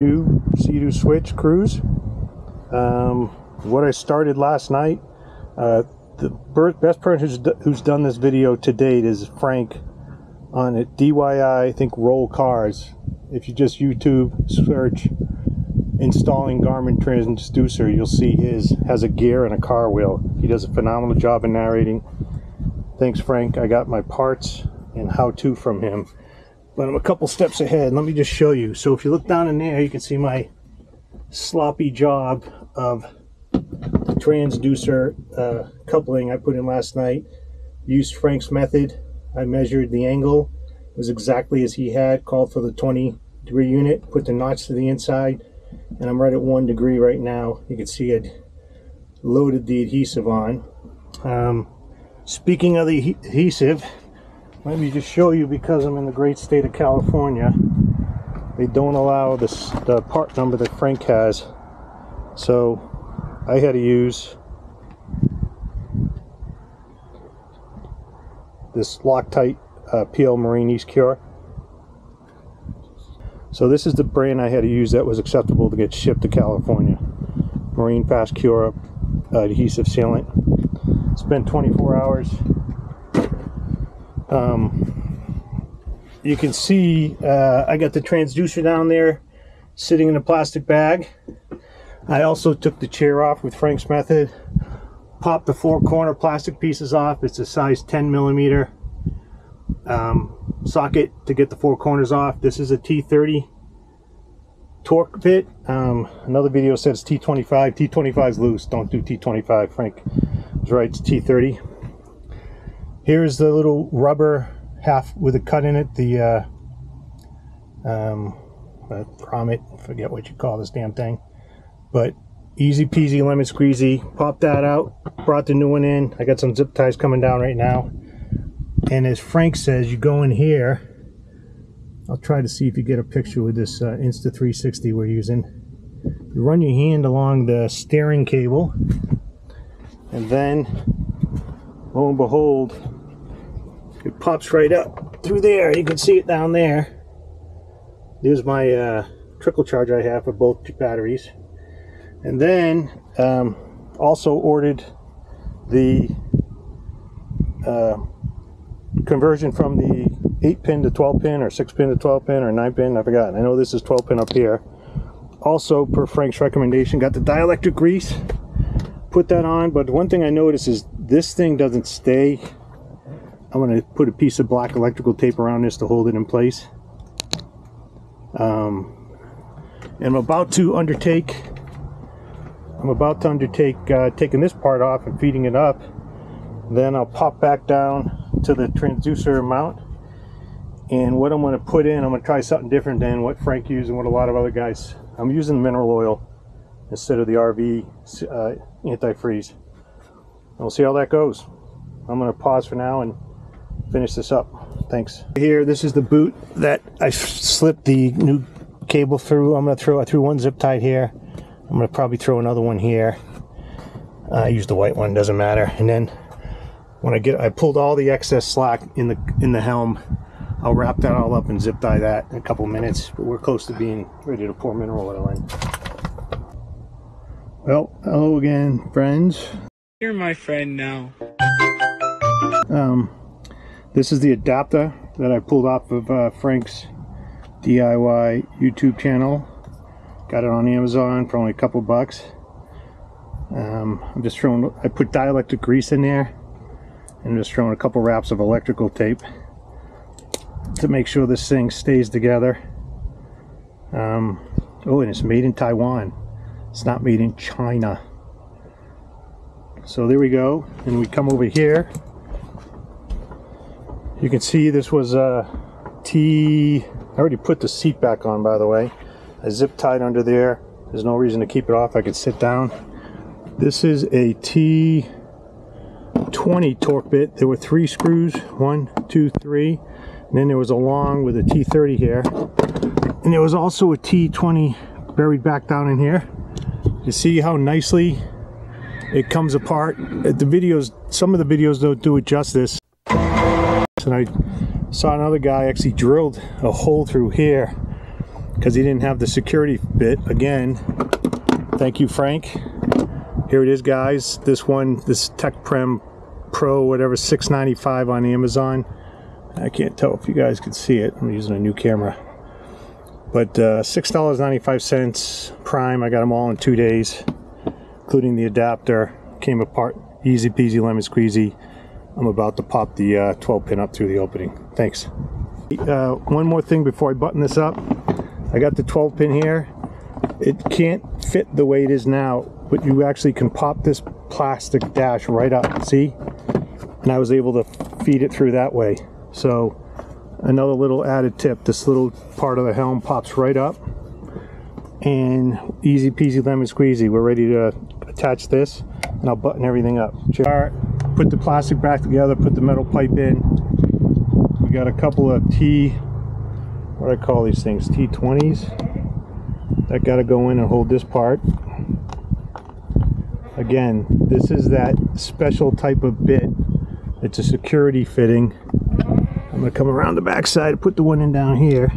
New Seadoo switch cruise. What I started last night, the best person who's done this video to date is Frank on it, DIY, I think, Roll Cars. If you just YouTube search installing Garmin Transducer, you'll see his has a gear and a car wheel. He does a phenomenal job in narrating. Thanks, Frank. I got my parts and how-to from him, but I'm a couple steps ahead. Let me just show you. So if you look down in there, you can see my sloppy job of the transducer coupling I put in last night. Used Frank's method. I measured the angle. It was exactly as he had, called for the 20-degree unit, put the notch to the inside, and I'm right at 1 degree right now. You can see it loaded the adhesive on. Speaking of the adhesive, let me just show you, because I'm in the great state of California, they don't allow the part number that Frank has, so I had to use this Loctite PL Marine East Cure. So this is the brand I had to use that was acceptable to get shipped to California. Marine Fast Cure adhesive sealant. It's been 24 hours. You can see I got the transducer down there sitting in a plastic bag. I also took the chair off with Frank's method, popped the 4 corner plastic pieces off. It's a size 10 millimeter socket to get the 4 corners off. This is a T30 torque bit. Another video says T25. T25 is loose. Don't do T25. Frank was right, it's T30. Here's the little rubber half with a cut in it, the grommet, forget what you call this damn thing, but easy peasy lemon squeezy. Popped that out, brought the new one in. I got some zip ties coming down right now, and as Frank says, you go in here. I'll try to see if you get a picture with this Insta360 we're using. You run your hand along the steering cable, and then lo and behold, it pops right up through there. You can see it down there. There's my trickle charge I have for both batteries. And then also ordered the conversion from the 8-pin to 12-pin, or 6-pin to 12-pin, or 9-pin, I forgot. I know this is 12-pin up here. Also, per Frank's recommendation, got the dielectric grease. Put that on, but one thing I noticed is this thing doesn't stay. I'm going to put a piece of black electrical tape around this to hold it in place. And I'm about to undertake taking this part off and feeding it up. Then I'll pop back down to the transducer mount, and what I'm going to put in, I'm going to try something different than what Frank used and what a lot of other guys. I'm using mineral oil instead of the RV antifreeze. We'll see how that goes. I'm going to pause for now and finish this up. Thanks. Here, this is the boot that I slipped the new cable through. I threw one zip tie here. I'm going to probably throw another one here. I used the white one, doesn't matter. And then when I pulled all the excess slack in the helm. I'll wrap that all up and zip tie that in a couple minutes. But we're close to being ready to pour mineral oil in. Well, hello again, friends. You're my friend now. This is the adapter that I pulled off of Frank's DIY YouTube channel. Got it on Amazon for only a couple bucks. I'm just throwing, I put dielectric grease in there, and I'm just throwing a couple wraps of electrical tape to make sure this thing stays together. Oh, and it's made in Taiwan. It's not made in China. So there we go. And we come over here. You can see this was a I already put the seat back on, by the way. I zip tied under there. There's no reason to keep it off. I could sit down. This is a T20 torque bit. There were 3 screws. 1, 2, 3. And then there was a long with a T30 here. And there was also a T20 buried back down in here. You see how nicely it comes apart. The videos, some of the videos don't do it justice. And I saw another guy actually drilled a hole through here because he didn't have the security bit. Again, thank you, Frank. Here it is, guys. This one, this Tech Prem Pro, whatever, $6.95 on Amazon. I can't tell if you guys can see it. I'm using a new camera. But $6.95 Prime. I got them all in 2 days, including the adapter. Came apart easy peasy lemon squeezy. I'm about to pop the 12 pin up through the opening. Thanks. One more thing before I button this up. I got the 12 pin here. It can't fit the way it is now, but you actually can pop this plastic dash right up, see? And I was able to feed it through that way. So another little added tip, this little part of the helm pops right up, and easy peasy lemon squeezy. We're ready to attach this, and I'll button everything up. Put the plastic back together, put the metal pipe in. We got a couple of what do I call these things, T20s that got to go in and hold this part. Again, this is that special type of bit. It's a security fitting. I'm going to come around the back side, put the one in down here.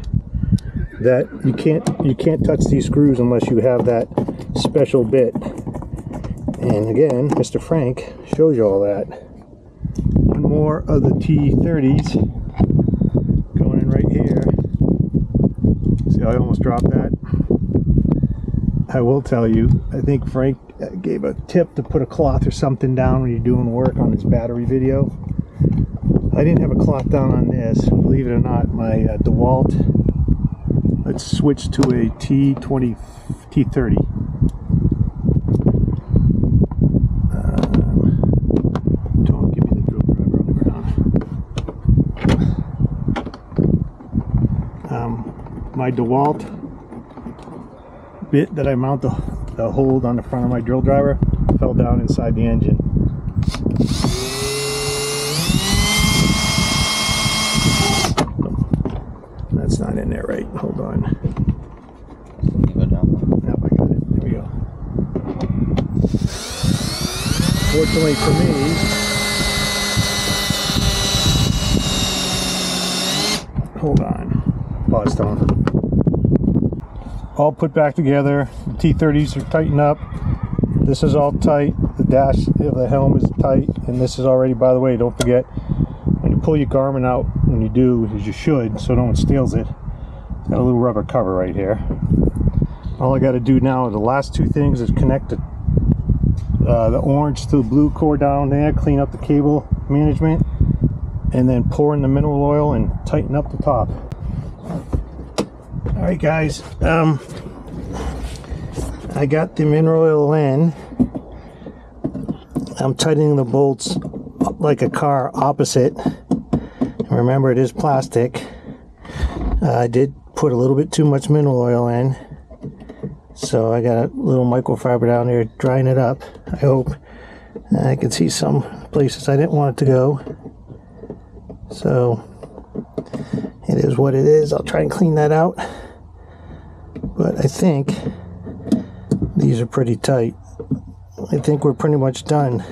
That you can't touch these screws unless you have that special bit. And again, Mr. Frank shows you all that. One more of the T30s going in right here. See, I almost dropped that. I will tell you, I think Frank gave a tip to put a cloth or something down when you're doing work on his battery video. I didn't have a cloth down on this, believe it or not. My DeWalt, let's switch to a T30. Don't give me the drill driver on the ground. My DeWalt bit that I mount the hold on the front of my drill driver fell down inside the engine. That's not in there right. Hold on. Go down. Yep, I got it. Here we go. Fortunately for me, hold on. Pause tone. All put back together. The T30s are tightened up. This is all tight. The dash of the helm is tight, and this is already, by the way, don't forget, when you pull your Garmin out, when you do, as you should, so no one steals it, it's got a little rubber cover right here. All I got to do now, the last two things, is connect the orange to the blue cord down there, clean up the cable management, and then pour in the mineral oil and tighten up the top. Alright guys, I got the mineral oil in. I'm tightening the bolts like a car opposite. Remember, it is plastic. I did put a little bit too much mineral oil in, so I got a little microfiber down there drying it up. I hope. I can see some places I didn't want it to go, so it is what it is. I'll try and clean that out, but I think these are pretty tight. I think we're pretty much done.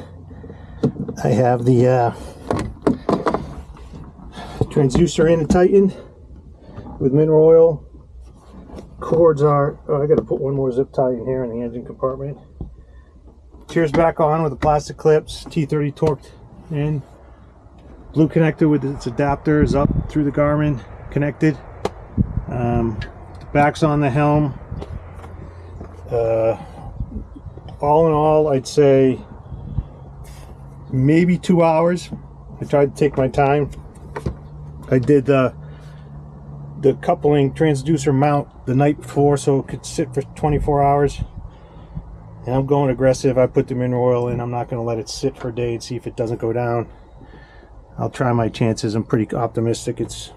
I have the transducer in and tightened with mineral oil. Cords are, oh, I gotta put one more zip tie in here in the engine compartment. Tears back on with the plastic clips. T30 torqued in. Blue connector with its adapter is up through the Garmin, connected. The back's on the helm. All in all, I'd say maybe 2 hours. I tried to take my time. I did the coupling transducer mount the night before so it could sit for 24 hours. And I'm going aggressive. I put the mineral oil in. I'm not going to let it sit for a day and see if it doesn't go down. I'll try my chances. I'm pretty optimistic it's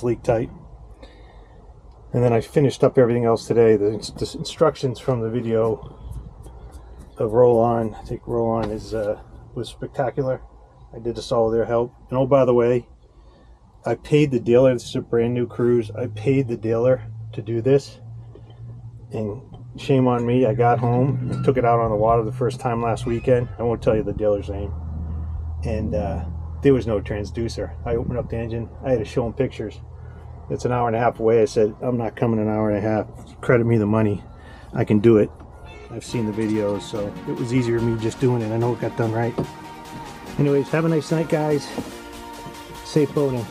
leak tight. And then I finished up everything else today. The instructions from the video of roll-on, I think roll-on was spectacular. I did this all with their help. And oh, by the way, I paid the dealer. This is a brand new cruise. I paid the dealer to do this, and shame on me. I got home and took it out on the water the first time last weekend. I won't tell you the dealer's name. And there was no transducer. I opened up the engine. I had to show him pictures. It's an hour and a half away. I said, I'm not coming an hour and a half. Credit me the money. I can do it. I've seen the videos, so it was easier me just doing it. I know it got done right. Anyways, have a nice night, guys. Safe boating.